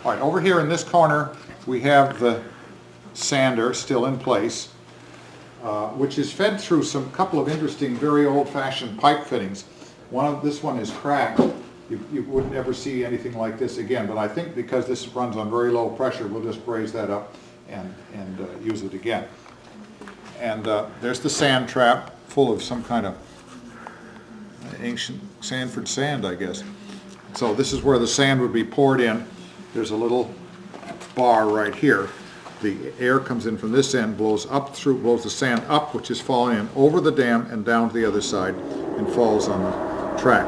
All right, over here in this corner we have the sander still in place, which is fed through some couple of interesting, very old-fashioned pipe fittings. This one is cracked. You would never see anything like this again, but I think because this runs on very low pressure, we'll just braze that up and use it again. And there's the sand trap, full of some kind of ancient Sanford sand, I guess. So this is where the sand would be poured in. There's a little bar right here. The air comes in from this end, blows the sand up, which is falling in over the dam and down to the other side and falls on the track.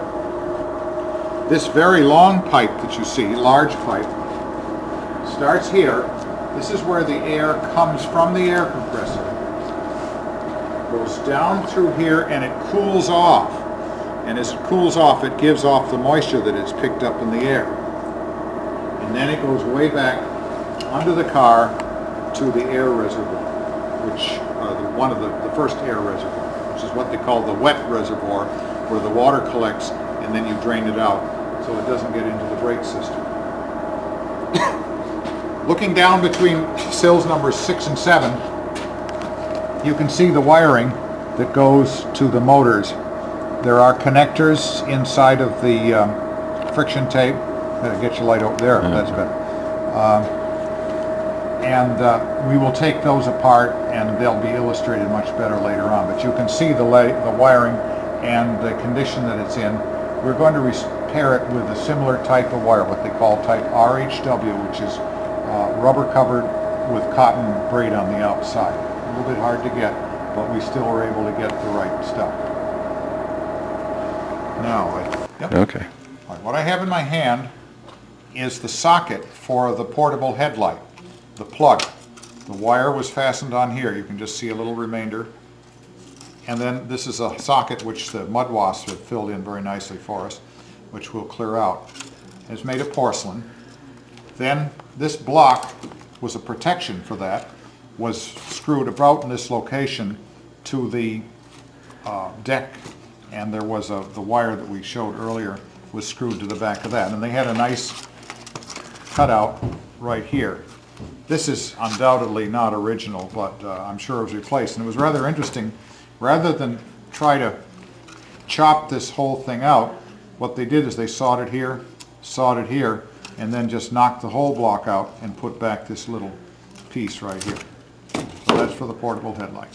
This very long pipe that you see, large pipe, starts here. This is where the air comes from the air compressor. Goes down through here and it cools off. And as it cools off, it gives off the moisture that it's picked up in the air. And then it goes way back under the car to the air reservoir, which one of the first air reservoir, which is what they call the wet reservoir, where the water collects and then you drain it out so it doesn't get into the brake system. Looking down between sills numbers 6 and 7, you can see the wiring that goes to the motors. There are connectors inside of the friction tape. Get your light over there, that's better. We will take those apart and they'll be illustrated much better later on. But you can see the wiring and the condition that it's in. We're going to repair it with a similar type of wire, what they call type RHW, which is rubber covered with cotton braid on the outside. A little bit hard to get, but we still were able to get the right stuff. Now, Okay. All right, what I have in my hand is the socket for the portable headlight, the plug. The wire was fastened on here. You can just see a little remainder. And then this is a socket which the mud wasps have filled in very nicely for us, which we'll clear out. It's made of porcelain. Then this block was a protection for that, was screwed about in this location to the deck, and there was the wire that we showed earlier was screwed to the back of that. And they had a nice cutout right here. This is undoubtedly not original, but I'm sure it was replaced. And it was rather interesting. Rather than try to chop this whole thing out, what they did is they sawed it here, and then just knocked the whole block out and put back this little piece right here. So that's for the portable headlight.